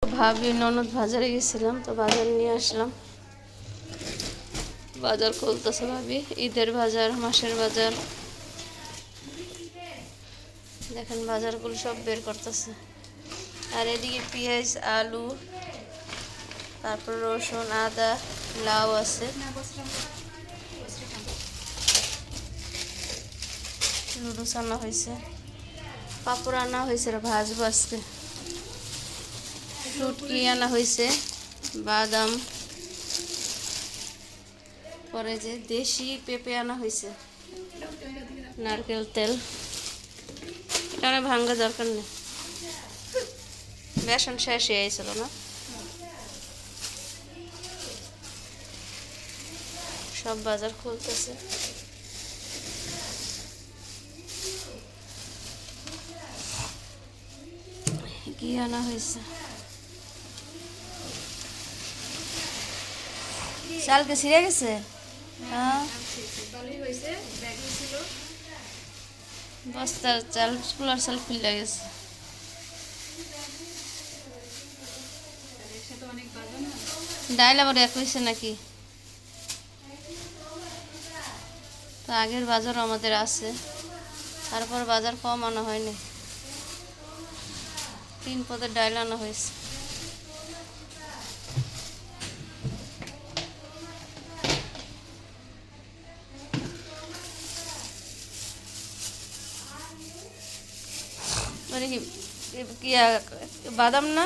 ভাবি ননদ বাজারে গেছিলাম, তো বাজার নিয়ে আসলাম। বাজার খুলতেছে ভাবি, ঈদের বাজার, মাসের বাজার। দেখেন বাজারগুলো সব বের করতেছে। আর এদিকে পেঁয়াজ, আলু, তারপর রসুন, আদা, লাউ আছে। নুডলস আনা হয়েছে, পাপড় আনা হয়েছে, ভাজবো আজকে। শুটকি আনা হয়েছে, বাদাম, পরে যে দেশি পেঁপে আনা হয়েছে, নারকেল তেল। এটা ভাঙ্গা দরকার নেই, বেসন শেষ হয়ে গেছিল না। সব বাজার খুলতেছে। কি আনা হয়েছে? চালকে ছিঁড়ে গেছে। হ্যাঁ, বস্তার চাল, কুলার চাল খুলে গেছে। ডাইল আবার এক হয়েছে নাকি? তো আগের বাজার আমাদের আছে, তারপর বাজার কম আনা হয়নি। 3 পদের ডাইল আনা হয়েছে। মানে কি বাদাম না,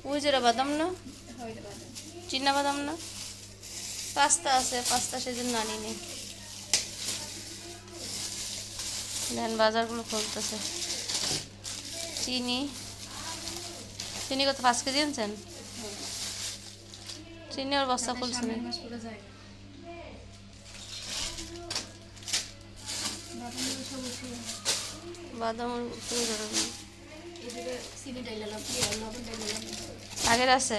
ওই যেটা বাদাম না, চিনা বাদাম না, পাস্তা আছে, পাস্তা সেজন্য আনি নেই। দেখেন বাজারগুলো খুলতেছে। চিনি কত, 5 কেজি আনছেন? চিনি আর বস্তা খুলছে না। বাদাম আগের আছে,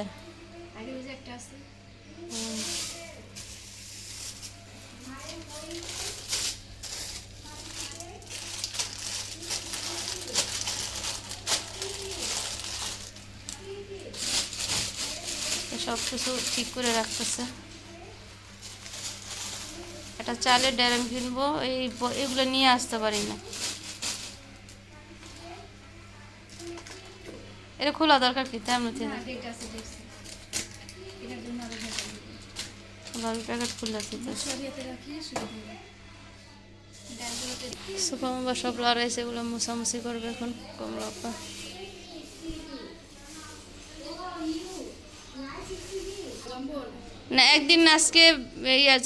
সব কিছু ঠিক করে রাখতেছে। একটা চালের ড্যাম কিনবো, এগুলো নিয়ে আসতে পারি না। এটা খোলা দরকার কি? তেমন প্যাকেট খুলে সুপামা সব লড়াইছে, এগুলো মুছামুছি করবে এখন কমলা আপা। না, একদিন আজকে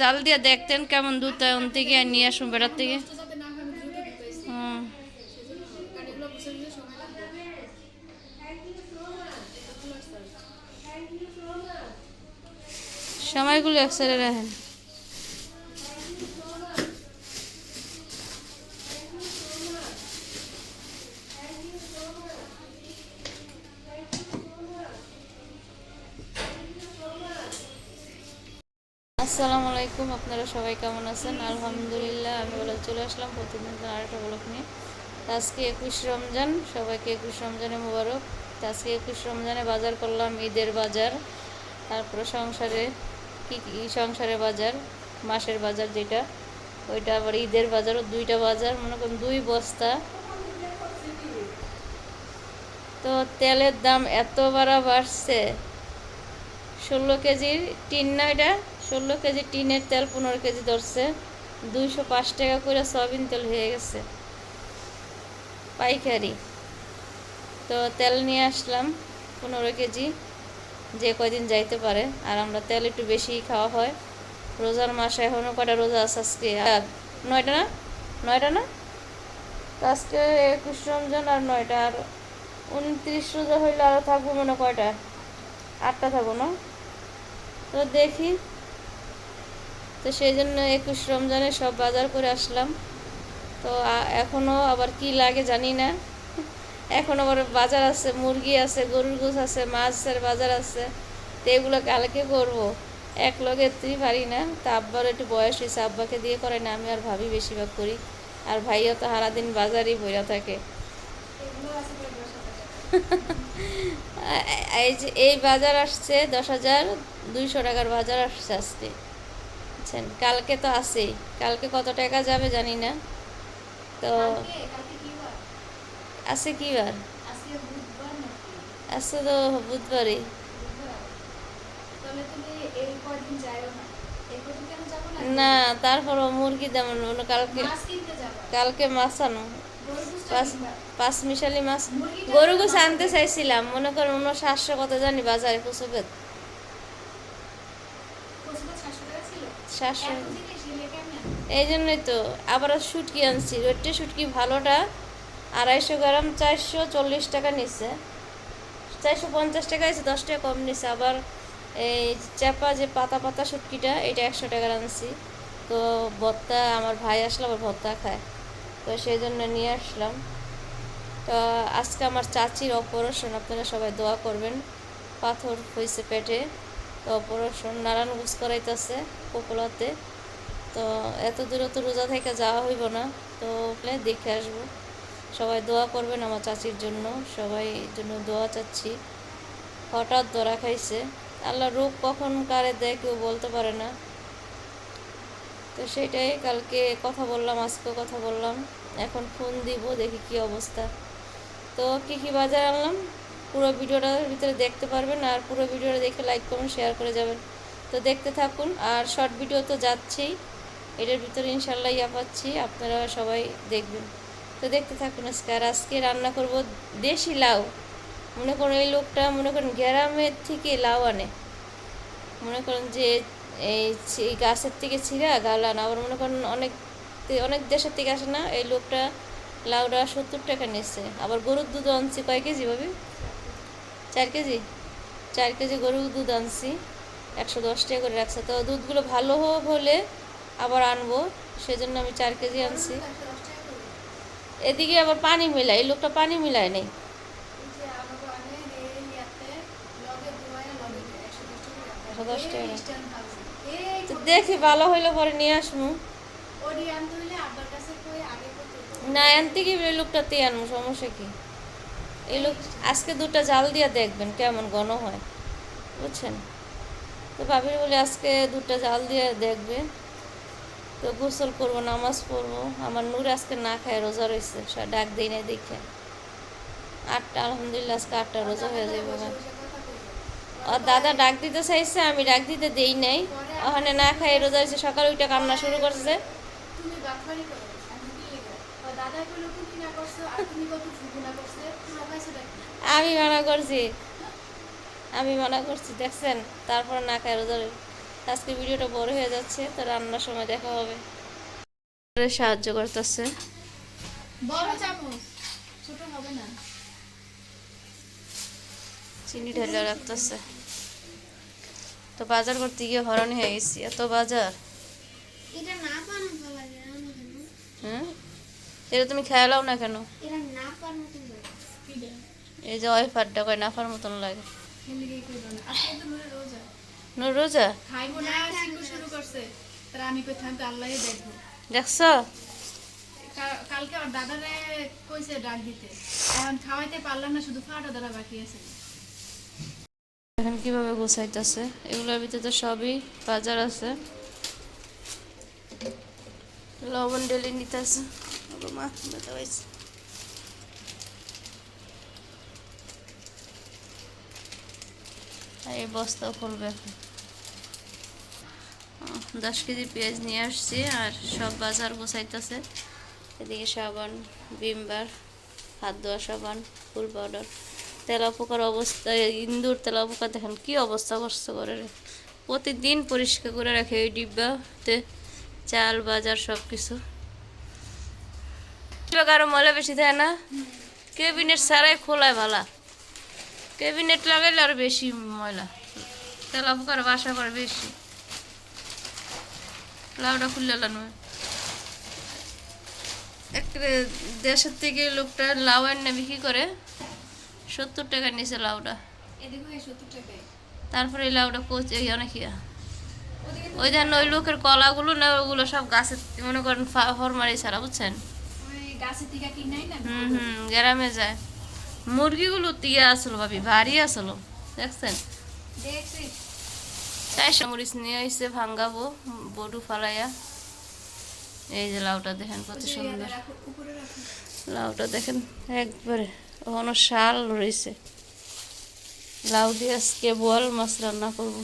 জাল দিয়ে দেখতেন কেমন দুধ হয়, ওন থেকে নিয়ে আসুন বেড়ার থেকে। সময়গুলো এক সাইডে রাখেন। আসসালামু আলাইকুম, আপনারা সবাই কেমন আছেন? আলহামদুলিল্লাহ, আমি ভালো চলে আসলাম প্রতিদিন আরেকটা ব্লগ নিয়ে। আজকে 21 রমজান, সবাইকে 21 রমজানে মোবারক। আজকে 21 রমজানে বাজার করলাম, ঈদের বাজার, তারপরে সংসারে সংসারে বাজার, মাসের বাজার যেটা, ওইটা আবার ঈদের বাজারও 2টা বাজার, মনে করুন 2 বস্তা। তো তেলের দাম এত বাড়ছে, 16 কেজির টিন না, এটা 16 কেজি টিনের তেল 15 কেজি ধরছে, 205 টাকা করে সয়াবিন তেল হয়ে গেছে পাইকারি। তো তেল নিয়ে আসলাম 15 কেজি, যে কয়দিন যাইতে পারে। আর আমরা তেল একটু বেশিই খাওয়া হয়। রোজার মাসে এখনও কটা রোজা আছে? আজকে 9টা না, 9টা না, তো আজকে 21 রমজান আর 9টা, আর 29 রোজা হইলে আরও থাকবো মনে কয়টা, 8টা থাকবো না? তো দেখি, তো সেই জন্য 21 রমজানে সব বাজার করে আসলাম। তো এখনও আবার কি লাগে জানি না, এখন আবার বাজার আছে, মুরগি আছে, গরুর গোশ আছে, মাছের বাজার আছে। তো এগুলো কালকে করবো, এক লগে তুই পারি না। তা আব্বার একটু বয়স হয়েছে, আব্বাকে দিয়ে করে না, আমি আর ভাবি বেশিরভাগ করি। আর ভাইয়া তো সারাদিন বাজারই বইয়া থাকে। এই যে এই বাজার আসছে 10,200 টাকার বাজার আসছে আজকে, বুঝছেন। কালকে তো আছেই, কালকে কত টাকা যাবে জানি না। তো আছে কি বার? আছে তো বুধবারই। না, তারপরও মুরগি যেমন কালকে, কালকে মাছ আনো, পাঁচ মিশালি মাছ। গরু গোছ আনতে চাইছিলাম, মনে করেন 700 কত জানি বাজারে কুচুপেত, 700। এই জন্যই তো আবার শুটকি আনছি, রোটে শুটকি ভালোটা 250 গ্রাম 440 টাকা নিচ্ছে, 450 টাকা আছে, 10 টাকা কম নিচ্ছে। আবার এই চাপা যে পাতা পাতা শুটকিটা, এটা 100 টাকার আনছি। তো ভর্তা, আমার ভাই আসলে আবার ভর্তা খায়, তো সেই জন্য নিয়ে আসলাম। তো আজকে আমার চাচির অপারেশন, আপনারা সবাই দোয়া করবেন। পাথর হয়েছে পেটে, তো অপারেশন, নারায়ণ গুজ করাইতেছে কোকলাতে। তো এত দূরে তো রোজা থেকে যাওয়া হইব না, তো দেখে আসবো। সবাই দোয়া করবেন আমার চাচির জন্য, সবাই জন্য দোয়া চাচ্ছি। হঠাৎ ধরা খাইছে, আল্লাহ রোগ কখন কারে দেয় কেউ বলতে পারে না। তো সেটাই কালকে কথা বললাম, আজকেও কথা বললাম, এখন ফোন দিব, দেখি কি অবস্থা। তো কী কী বাজার আনলাম পুরো ভিডিওটার ভিতরে দেখতে পারবেন, আর পুরো ভিডিওটা দেখে লাইক করুন, শেয়ার করে যাবেন। তো দেখতে থাকুন, আর শর্ট ভিডিও তো যাচ্ছেই, এটার ভিতরে ইনশাল্লাহ পাচ্ছি, আপনারা সবাই দেখবেন। তো দেখতে থাকুন আজকে। আর আজকে রান্না করব দেশি লাউ। মনে করেন এই লোকটা মনে করেন গ্রামের থেকে লাউ আনে, মনে করেন যে এই গাছের থেকে ছিঁড়া গালান, আবার মনে করেন অনেক অনেক দেশের থেকে আসে না। এই লোকটা লাউটা 70 টাকা নিচ্ছে। আবার গরুর দুধ আনছি, কয় কেজি ভাবি? 4 কেজি, 4 কেজি গরুর দুধ আনছি, 110 টাকা করে রাখছে। তো দুধগুলো ভালো হলে আবার আনবো, সেজন্য আমি 4 কেজি আনছি। এদিকে আবার পানি মিলায়, এই লোকটা পানি মিলায় নেই। তো দেখি ভালো হইলে পরে নিয়ে আসবো। না, আনতে কি এই লোকটাতেই আনবো, সমস্যা কি? এই লোক আজকে 2টা জাল দিয়ে দেখবেন কেমন ঘন হয়, বুঝছেন। তো ভাবির বলে আজকে 2টা জাল দিয়ে দেখবে। তো গোসল করবো, নামাজ পড়বো। আমার নূর আজকে না খায় রোজা রয়েছে, ডাক দিই নাই দেখে। 8টা, আলহামদুলিল্লাহ আজকে 8টা রোজা হয়ে যাবে। আর দাদা ডাক দিতে চাইছে, আমি ডাক দিতে দেই নাই, ওখানে না খায় রোজা হয়েছে। সকালে ওইটা কান্না শুরু করছে, আমি মানা করছি, আমি মানা করছি, দেখছেন। তারপর না খায় রোজা। আজকে ভিডিওটা বড় হয়ে যাচ্ছে, তো রান্নার সময় দেখা হবে। সাহায্য করতেছে, চিনি ঢেলে রাখতেছে। তো বাজার করতে গিয়ে হরানি হয়ে গেছি, এত বাজার। হ্যাঁ, এটা তুমি খেয়ালাও না কেন? এই যে ওয়াইফারটা কয় নাফার মতন লাগে। নূর রোজা দেখছো? কালকে ওর দাদারে কইছে ডাক দিতে, এখন খাওয়াইতে পারলাম না, শুধু ফাটা ধরা বাকি আছে। এখন কিভাবে গোছাইতেছে, এগুলোর ভিতরে তো সবই বাজার আছে। লবণ ডেলি নিতেছে, মা ব্যথা হয়েছে। এই বস্তা খুলবে এখন। 10 কেজি পেঁয়াজ নিয়ে আসছি, আর সব বাজার গোছাইতেছে। এদিকে সাবান, ভিমবার, হাত ধোয়া সাবান, ফুল পাউডার, তেলাপোকার অবস্থা, ইন্দুর তেলাপোকা দেখেন কি অবস্থা করছে করে। প্রতিদিন পরিষ্কার করে রাখে ওই ডিব্বাতে, চাল বাজার সব কিছু। আরো ময়লা বেশি দেয় না, ক্যাবিনেট ছাড়াই খোলায় ভালা, ক্যাবিনেট লাগাইলে আরো বেশি ময়লা, তেলাপোকার বাসা করে বেশি। লাউটা খুললে নয়, একটা দেশের থেকে লোকটা লাউ এনে বিক্রি করে 70 টাকা নিচে লাউটা। তারপরে এই লাউটা অনেক ওই ধান ওই লোকের কলাগুলো না, ওগুলো সব গাছের মনে করেন ফরমারি ছাড়া, বুঝছেন। গ্রামে যায়, মুরগিগুলো তিয়া আসলো ভাবি, ভারী আসলো, দেখছেন? দেখছি। 400 মরিচ নিয়ে এসে ভাঙ্গাবো বডু ফালাইয়া। এই যে লাউটা দেখেন কত ওই যে সুন্দর, ইয়াতে রাখো, উপরে রাখো। লাউটা দেখেন একবারে এখনো শাল রয়েছে। লাউ দিয়ে আজকে বোয়াল মাছ রান্না করবো।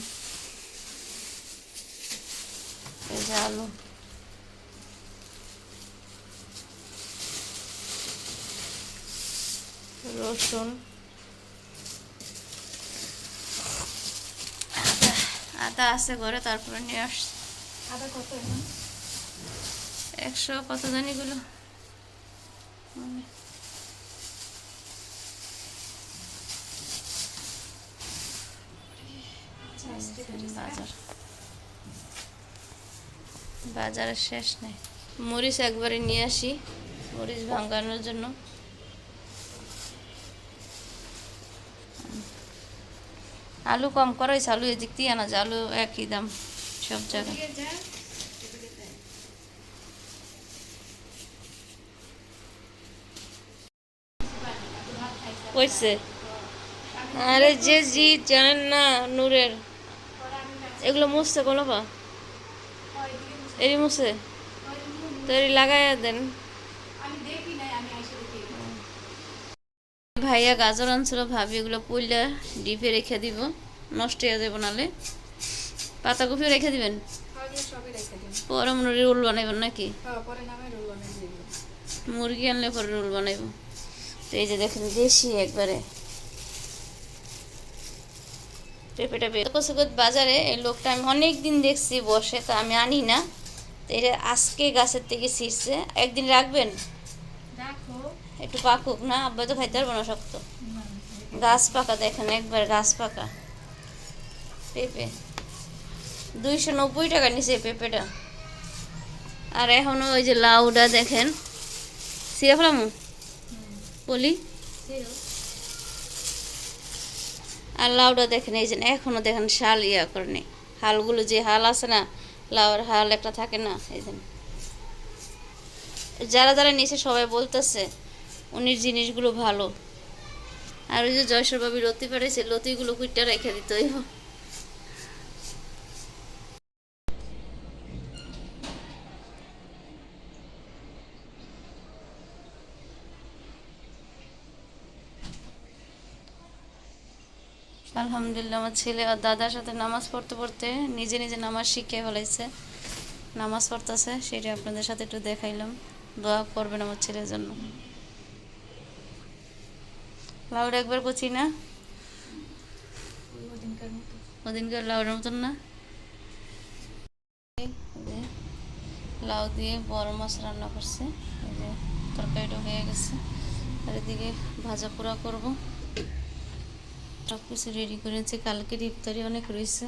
এই যে আলু, রসুন, আদা আছে ঘরে, তারপরে নিয়ে আসছি। আদা কত এখন? 100 কত জানি গুলো বাজার, বাজারের শেষ নেই। মরিচ একবারে নিয়ে আসি মরিচ ভাঙানোর জন্য। আলু কম করাইছে, আলু এদিক দিয়ে আনা যায়, আলু একই দাম সব জায়গায়। ওদিকে যা। কইছে আরে যে জি জানেন না নূরের এগুলো মুছছে কোনো পা এরি মুছে তো এরি লাগাইয়া দেন। আমি দেখি নাই, আমি আইসা দেখি। ভাইয়া গাজর আনছিল, ভাবি এগুলো পইলা ডিপে রেখে দিব, নষ্ট হয়ে যাবে নালে। পাতাকপিও রেখে দিবেন, খাওয়াগুলো সবই রেখে দিন। পরে মনে হয় রোল বানাইবেন নাকি? হ্যাঁ, পরে নামে রোল বানিয়ে দিব। মুরগি আনলে পরে রোল বানাইব। তো এই যে দেখেন দেশি একবারে পেঁপে টেপে বাজারে। এই লোকটা আমি অনেক দিন দেখছি বসে, তো আমি আনি না। তো এটা আজকে গাছের থেকে ছিঁড়ছে, একদিন রাখবেন দেখো। একটু পাকুক না, আব্বা তো খাইতে পারবো না শক্ত। গাছ পাকা দেখেন একবার, গাছ পাকা পেঁপে 290 টাকা নিচে পেঁপেটা। আর এখনো ওই যে লাউটা দেখেন সিরা ফেলামু বলি। আর লাউটা দেখেন এই যে এখনো দেখেন শাল ইয়া করেনি, হালগুলো যে হাল আছে না, লাউর হাল একটা থাকে না, এই যে যারা যারা নিচে সবাই বলতেছে উনির জিনিসগুলো ভালো। আর ওই যে জয়সর বাবি লতি পাঠাইছে, লতিগুলো কুইটা রেখে দিত। আলহামদুলিল্লাহ আমার ছেলে আর দাদার সাথে নামাজ পড়তে পড়তে নিজে নিজে নামাজ শিখে ফেলাইছে, নামাজ পড়তেছে, সেটা আপনাদের সাথে একটু দেখাইলাম। দোয়া করবেন আমার ছেলের জন্য। লাউড একবার কচি না, ওদিনকার লাউডের মতন না। এই যে লাউ দিয়ে বড় মাছ রান্না করছে, এই যে তরকারিটা হয়ে গেছে। আর এদিকে ভাজা পোড়া করবো, সব কিছু রেডি করেছি। কালকের ইফতারি অনেক রয়েছে।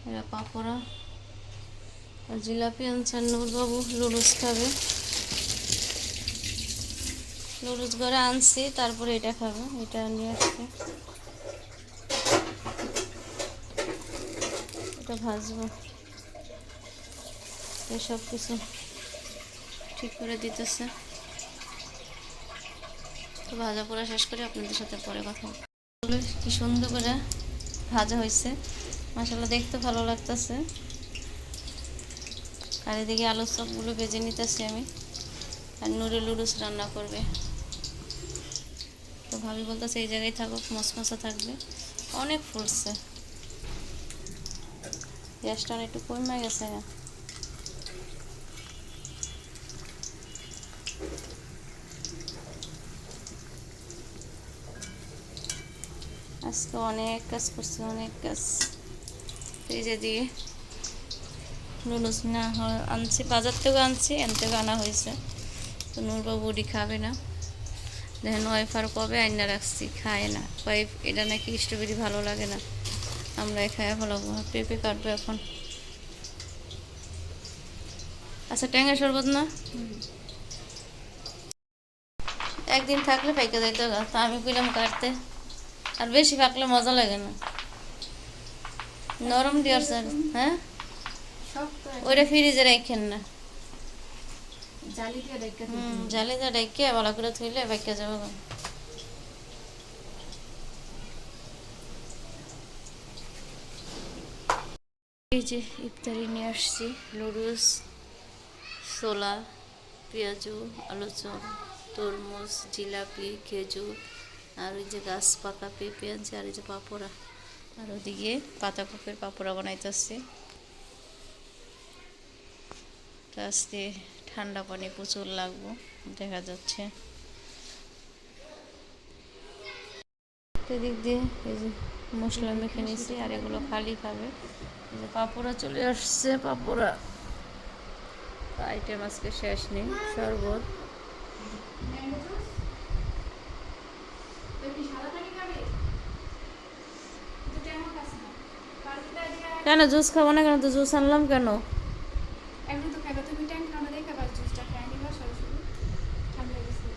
এরা পাপড়া আর জিলাপি আনছেন নূরবাবু, লুডুস খাবে। লুডুস ঘরে আনছি, তারপরে এটা খাবে, এটা নিয়ে আসবে, এটা ভাজবো। এসব কিছু ঠিক করে দিতেছে। তো ভাজা পোড়া শেষ করে আপনাদের সাথে পরে কথা হবে। কি সুন্দর করে ভাজা হয়েছে, মাশাআল্লাহ দেখতে ভালো লাগতেছে। আর এদিকে আলুর চপগুলো ভেজে নিতেছি আমি, আর নুরে লুডুস রান্না করবে। তো ভাবি বলতেছে এই জায়গায় থাকুক, মশমশা থাকবে, অনেক ফুলছে। গ্যাসটা একটু কমে গেছে না। আজকে অনেক কাজ করছে, অনেক কাজ। এই যে দিয়ে নুডলস না আনছি, বাজার থেকে আনছি, এন থেকে আনা হয়েছে। তো নূরবাবু ওডি খাবে না, দেখেন ওয়াইফার কবে আইনা রাখছি, খায় না। ওয়াইফ এটা নাকি স্ট্রবেরি ভালো লাগে না, আমরা খাইয়া ফেলাবো। পেঁপে কাটবো এখন। আচ্ছা ট্যাঙ্গা শরবত না, একদিন থাকলে পাইকে যাইতে হবে, তা আমি কইলাম কাটতে। আর বেশি পাকলে মজা লাগে না, নরম দিয়ার স্যার। হ্যাঁ, ওইটা ফ্রিজে রাখেন না, জালি দিয়ে রেখে দিন। জালে যা ডেকে ভালো করে থইলে পাইকে যাবো। এই যে ইফতারি নিয়ে আসছি, নুডলস, ছোলা, পেঁয়াজু, আলু চপ, তরমুজ, জিলাপি, খেজুর, আর ওই যে গাছ পাকা পেঁপে আছে, আর এই যে পাপড়া, আর ওদিকে পাতাকপির পাপড়া বানাইতেছে। তো আজকে ঠান্ডা পানি প্রচুর লাগবো দেখা যাচ্ছে। এদিক দিয়ে এই যে মশলা মেখে নিয়েছি, আর এগুলো খালি খাবে। এই যে পাপড়া চলে আসছে, পাপড়া আইটেম আজকে শেষ নেই। শরবত, কেন জুস খাবো না? কেন, তো জুস আনলাম কেন? এখন তো খাবে, তুমি ট্যাঙ্ক খাওয়া দেখে আবার জুসটা খাই নিবা সরাসরি, ঠান্ডা হয়ে গেছে।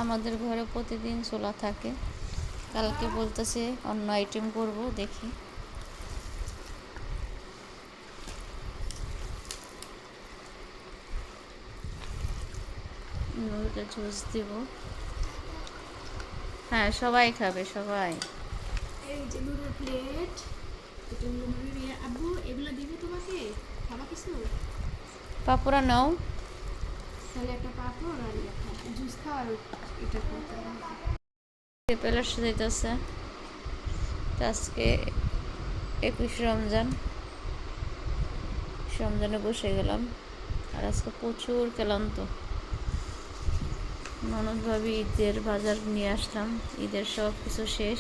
আমাদের ঘরে প্রতিদিন ছোলা থাকে, কালকে বলতেছে অন্য আইটেম করব, দেখি। মুরগিটা জুস দিব। হ্যাঁ, সবাই খাবে, সবাই। এই যে নুডল প্লেট, এটা হলো নুডল। আব্বু এগুলো দিবে তোমাকে, খাবা কিছু? পাপড়া নাও। তাহলে একটা পাপড় আর জুস খাওয়ার এটা করতে হবে। পেঁপেলা যাইতেছে। আজকে 21 রমজান, রমজানে বসে গেলাম, আর আজকে প্রচুর ক্লান্ত। ননদ ভাবি ঈদের বাজার নিয়ে আসলাম, ঈদের সব কিছু শেষ,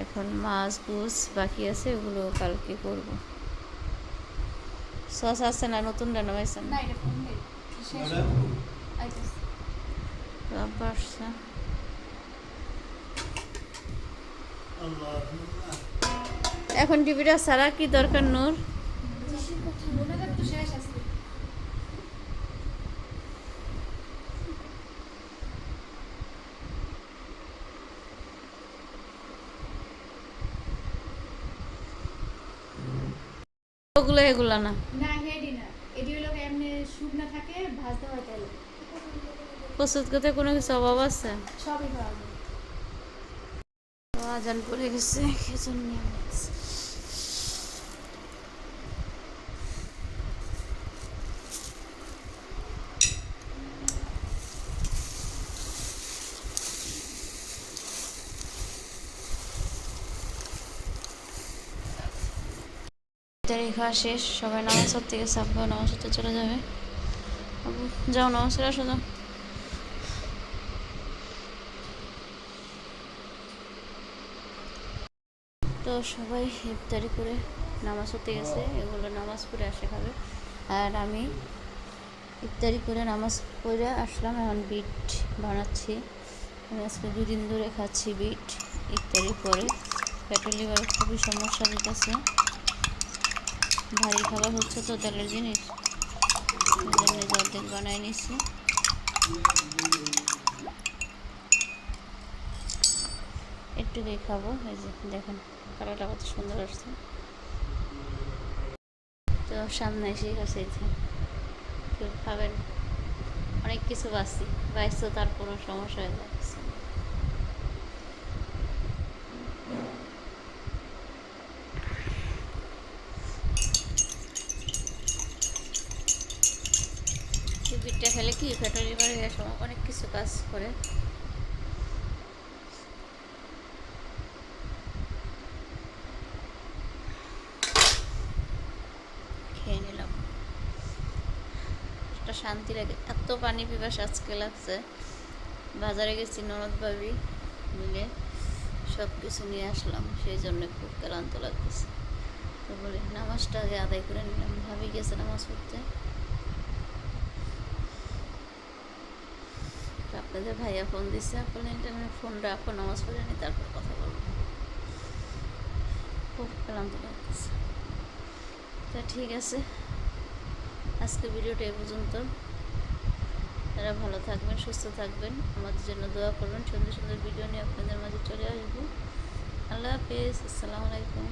এখন মাছ গুছ বাকি আছে, ওগুলো কালকে করব। সস আছে না? নতুন রান্নাইছেন না, এটা কোনটা শেষ আইতেছে। আব্বা আসছে। এখন টিভিটা সারা কি দরকার নূর? ওনাদের তো শেষ আছে। ওগুলো এগুলা না, না হেডি না, এডি হলো এমনি শুকনা থাকে, ভাজতে হয় তেলে। প্রস্তুত করতে কোনো কিছু অভাব আছে? সবই পাওয়া যায়। তো আজান পড়ে গেছে, খেজুর নিয়ে নিয়েছি। ইফতারি খাওয়া শেষ, সবাই নামাজ পড়তে গেছে, আব্বা নামাজ পড়তে চলে যাবে। আব্বু যাও, নামাজ পড়ে আসো, যাও। তো সবাই ইফতারি করে নামাজ পড়তে গেছে, এগুলো নামাজ পড়ে আসে খাবে। আর আমি ইফতারি করে নামাজ পড়ে আসলাম, এখন বিট বানাচ্ছি। আমি আজকে 2 দিন ধরে খাচ্ছি বিট ইফতারি পরে। পেটের লিভারে খুবই সমস্যা দিতেছে, ভারী খাবার হচ্ছে তো, তেলের জিনিস, অর্ধেক বানাই নিচ্ছি। একটু দিয়ে খাবো। এই যে দেখেন কালারটা কত সুন্দর আসছে। তো সামনে এসে গেছে, কেউ খাবেন, অনেক কিছু বাইসো, তার কোনো সমস্যা হয়ে যাচ্ছে। বিটটা খেলে কি ফ্যাটি লিভারে অনেক কিছু কাজ করে। খেয়ে নিলাম, একটা শান্তি লাগে। এত পানি পিপাসা আজকে লাগছে। বাজারে গেছি ননদ ভাবি মিলে, সব কিছু নিয়ে আসলাম, সেই জন্য খুব ক্লান্ত লাগতেছে। তো বলি নামাজটা আগে আদায় করে নিলাম, ভাবি গেছে নামাজ পড়তে। আপনাদের ভাইয়া ফোন দিচ্ছে, আপনার ইন্টারনেট ফোন রাখো, নামাজ পড়ে নি, তারপর কথা বলবো। খুব ক্লান্ত লাগতেছে। তা ঠিক আছে, আজকে ভিডিওটা এই পর্যন্ত। তারা ভালো থাকবেন, সুস্থ থাকবেন, আমাদের জন্য দোয়া করবেন। সুন্দর সুন্দর ভিডিও নিয়ে আপনাদের মাঝে চলে আসবো। আল্লাহ হাফেজ, আসসালামু আলাইকুম।